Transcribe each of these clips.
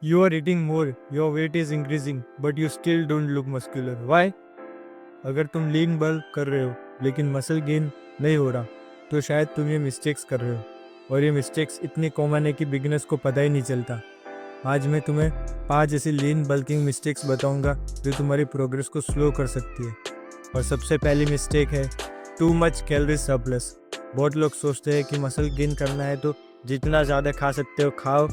You are eating more, your weight is increasing, but you still don't look muscular. Why? अगर तुम लीन bulk कर रहे हो लेकिन मसल गेन नहीं हो रहा तो शायद तुम ये मिस्टेक्स कर रहे हो, और ये मिस्टेक्स इतनी कॉमन है कि बिगिनर्स को पता ही नहीं चलता। आज मैं तुम्हें 5 ऐसी लीन बल्किंग मिस्टेक्स बताऊंगा जो तुम्हारी प्रोग्रेस को स्लो कर सकती है। और सबसे पहली मिस्टेक है टू मच कैलोरी सरप्लस। बहुत लोग सोचते हैं कि मसल गेन करना है तो जितना ज़्यादा खा सकते हो खाओ,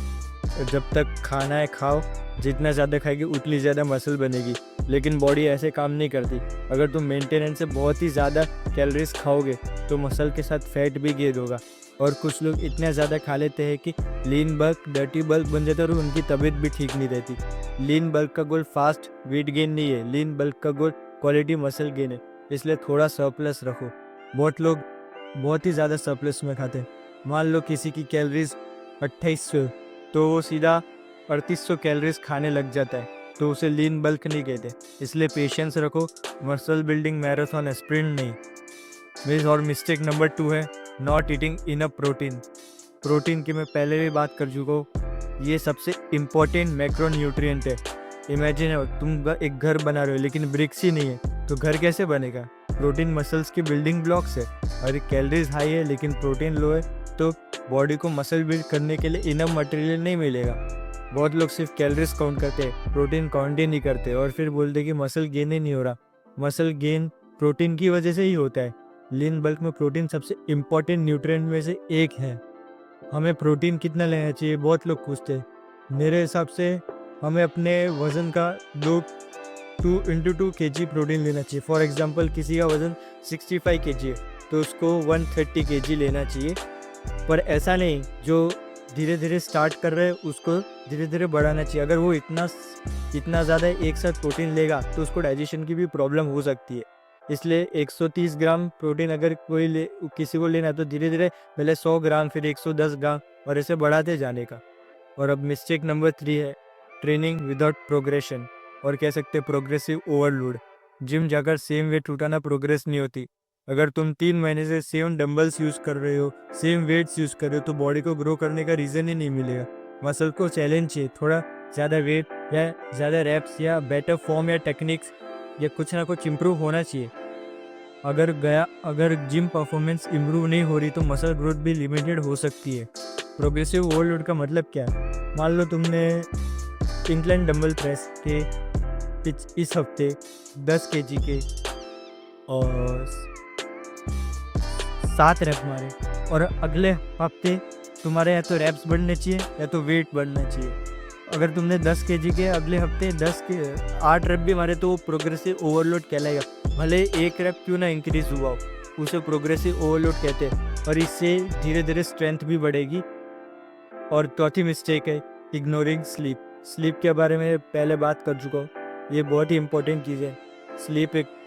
जब तक खाना है खाओ, जितना ज़्यादा खाएगी उतनी ज़्यादा मसल बनेगी। लेकिन बॉडी ऐसे काम नहीं करती। अगर तुम मेंटेनेंस से बहुत ही ज़्यादा कैलोरीज खाओगे तो मसल के साथ फैट भी गेन होगा। और कुछ लोग इतना ज़्यादा खा लेते हैं कि लीन बल्क डर्टी बल्क बन जाता है और उनकी तबीयत भी ठीक नहीं रहती। लीन बल्क का गोल फास्ट वेट गेन नहीं है, लीन बल्क का गोल क्वालिटी मसल गेन है। इसलिए थोड़ा सरप्लस रखो। बहुत लोग बहुत ही ज़्यादा सरप्लस में खाते हैं। मान लो किसी की कैलोरीज 2800 तो वो सीधा 3800 कैलोरीज खाने लग जाता है, तो उसे लीन बल्क नहीं कहते। इसलिए पेशेंस रखो। मसल बिल्डिंग मैराथन है, स्प्रिंट नहीं। और मिस्टेक नंबर 2 है not eating enough protein. Protein की मैं पहले भी बात कर चुका हूँ। ये सबसे इम्पोर्टेंट मैक्रोन्यूट्रिएंट है। इमेजिन तुम एक घर बना रहे हो लेकिन ब्रिक्स ही नहीं है, तो घर कैसे बनेगा? प्रोटीन मसल्स की बिल्डिंग ब्लॉक्स है। और कैलोरीज हाई है लेकिन प्रोटीन लो है, तो बॉडी को मसल बिल्ड करने के लिए इनफ मटेरियल नहीं मिलेगा। बहुत लोग सिर्फ कैलोरीज काउंट करते हैं, प्रोटीन काउंट ही नहीं करते और फिर बोलते कि मसल गेन ही नहीं हो रहा। मसल गेन प्रोटीन की वजह से ही होता है। लीन बल्क में प्रोटीन सबसे इम्पोर्टेंट न्यूट्रिएंट में से एक है। हमें प्रोटीन कितना लेना चाहिए, बहुत लोग पूछते हैं। मेरे हिसाब से हमें अपने वज़न का 2 kg प्रोटीन लेना चाहिए। फॉर एग्जांपल किसी का वज़न 65 kg है तो उसको 130 kg लेना चाहिए। पर ऐसा नहीं, जो धीरे धीरे स्टार्ट कर रहे हैं उसको धीरे धीरे बढ़ाना चाहिए। अगर वो इतना ज़्यादा एक साथ प्रोटीन लेगा तो उसको डाइजेशन की भी प्रॉब्लम हो सकती है। इसलिए 130 ग्राम प्रोटीन अगर किसी को लेना है तो धीरे धीरे पहले 100 ग्राम, फिर 110 ग्राम और ऐसे बढ़ाते जाने का। और अब मिस्टेक नंबर 3 है ट्रेनिंग विदाउट प्रोग्रेशन, और कह सकते हैं प्रोग्रेसिव ओवरलोड। जिम जाकर सेम वेट उठाना प्रोग्रेस नहीं होती। अगर तुम 3 महीने से सेम डंबल्स यूज़ कर रहे हो, सेम वेट्स यूज़ कर रहे हो, तो बॉडी को ग्रो करने का रीज़न ही नहीं मिलेगा। मसल को चैलेंज चाहिए, थोड़ा ज़्यादा वेट या ज़्यादा रैप्स या बेटर फॉर्म या टेक्निक्स या कुछ ना कुछ इम्प्रूव होना चाहिए। अगर जिम परफॉर्मेंस इम्प्रूव नहीं हो रही तो मसल ग्रोथ भी लिमिटेड हो सकती है। प्रोग्रेसिव ओवरलोड का मतलब क्या है? मान लो तुमने इंक्लाइन डंबल प्रेस के इस हफ्ते 10 kg के और 7 रैप मारे, और अगले हफ्ते तुम्हारे या तो रैप्स बढ़ने चाहिए या तो वेट बढ़ना चाहिए। अगर तुमने 10 kg के अगले हफ्ते 8 रैप भी मारे तो वो प्रोग्रेसिव ओवरलोड कहलाएगा। भले एक रैप क्यों ना इंक्रीज हुआ हो, उसे प्रोग्रेसिव ओवरलोड कहते हैं। और इससे धीरे धीरे स्ट्रेंथ भी बढ़ेगी। और चौथी मिस्टेक है इग्नोरिंग स्लीप। स्लीप के बारे में पहले बात कर चुका हूँ, ये बहुत ही इंपॉर्टेंट चीज़ है। स्लीप एक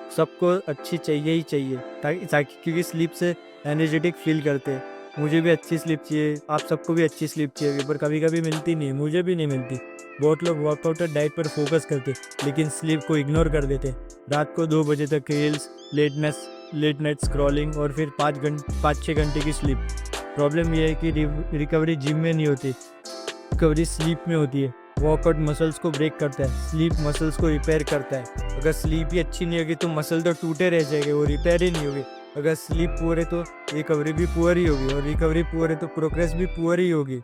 सबको अच्छी चाहिए ही चाहिए, ताकि क्योंकि स्लीप से एनर्जेटिक फील करते हैं। मुझे भी अच्छी स्लीप चाहिए, आप सबको भी अच्छी स्लीप चाहिए, पर कभी कभी मिलती नहीं, मुझे भी नहीं मिलती। बहुत लोग वर्कआउट और डाइट पर फोकस करते लेकिन स्लीप को इग्नोर कर देते। रात को 2 बजे तक रील्स, लेट नाइट स्क्रॉलिंग और फिर 5-6 घंटे की स्लीप। प्रॉब्लम यह है कि रिकवरी जिम में नहीं होती, रिकवरी स्लीप में होती है। वर्कआउट मसल्स को ब्रेक करता है, स्लीप मसल्स को रिपेयर करता है। अगर स्लीप ही अच्छी नहीं होगी तो मसल तो टूटे रह जाएंगे, वो रिपेयर ही नहीं होगी। अगर स्लीप पुअर है तो रिकवरी भी पुअर ही होगी, और रिकवरी पुअर है तो प्रोग्रेस भी पुअर ही होगी।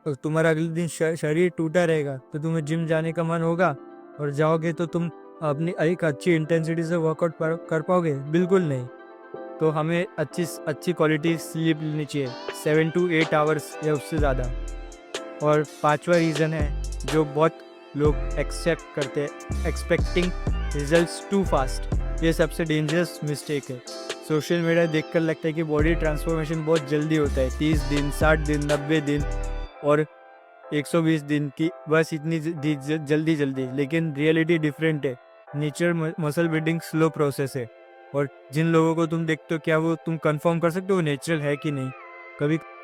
तो तुम्हारा अगले दिन शरीर टूटा रहेगा तो तुम्हें जिम जाने का मन होगा, और जाओगे तो तुम अपनी एक अच्छी इंटेंसिटी से वर्कआउट कर पाओगे? बिल्कुल नहीं। तो हमें अच्छी क्वालिटी स्लीप लेनी चाहिए, 7 to 8 आवर्स या उससे ज़्यादा। और 5वां रीज़न है जो बहुत लोग एक्सेप्ट करते हैं, एक्सपेक्टिंग रिजल्ट्स टू फास्ट। ये सबसे डेंजरस मिस्टेक है। सोशल मीडिया देखकर लगता है कि बॉडी ट्रांसफॉर्मेशन बहुत जल्दी होता है, 30 दिन, 60 दिन, 90 दिन और 120 दिन की, बस इतनी जल्दी। लेकिन रियलिटी डिफरेंट है। Nature muscle building slow process है। और जिन लोगों को तुम देखते हो, क्या वो तुम कंफर्म कर सकते हो नेचुरल है कि नहीं?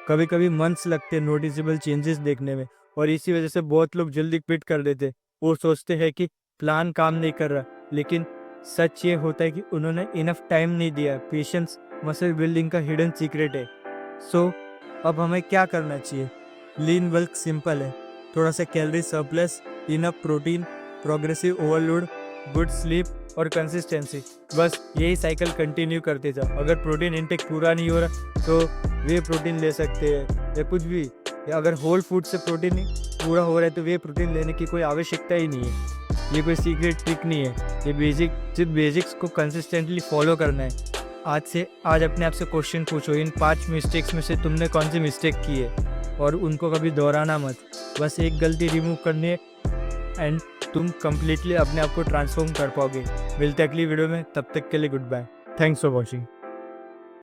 कभी मंथ्स लगते हैं नोटिसेबल चेंजेस देखने में, और इसी वजह से बहुत लोग जल्दी क्विट कर देते। वो सोचते हैं कि प्लान काम नहीं कर रहा, लेकिन सच ये होता है कि उन्होंने इनफ टाइम नहीं दिया। पेशेंस मसल बिल्डिंग का हिडन सीक्रेट है। सो अब हमें क्या करना चाहिए? लीन बल्क सिंपल है, थोड़ा सा calorie surplus, enough protein, progressive overload, good sleep और कंसिस्टेंसी। बस यही साइकिल कंटिन्यू करते जाओ। अगर प्रोटीन इनटेक पूरा नहीं हो रहा तो वे प्रोटीन ले सकते हैं या कुछ भी, या अगर होल फूड से प्रोटीन पूरा हो रहा है तो वे प्रोटीन लेने की कोई आवश्यकता ही नहीं है। ये कोई सीक्रेट ट्रिक नहीं है, ये सिर्फ बेसिक्स को कंसिस्टेंटली फॉलो करना है। आज अपने आप से क्वेश्चन पूछो, इन 5 मिस्टेक्स में से तुमने कौन सी मिस्टेक की है और उनको कभी दोहराना मत। बस एक गलती रिमूव करनी है एंड तुम कंप्लीटली अपने आप को ट्रांसफॉर्म कर पाओगे। मिलते हैं अगली वीडियो में, तब तक के लिए good bye. Thanks for watching.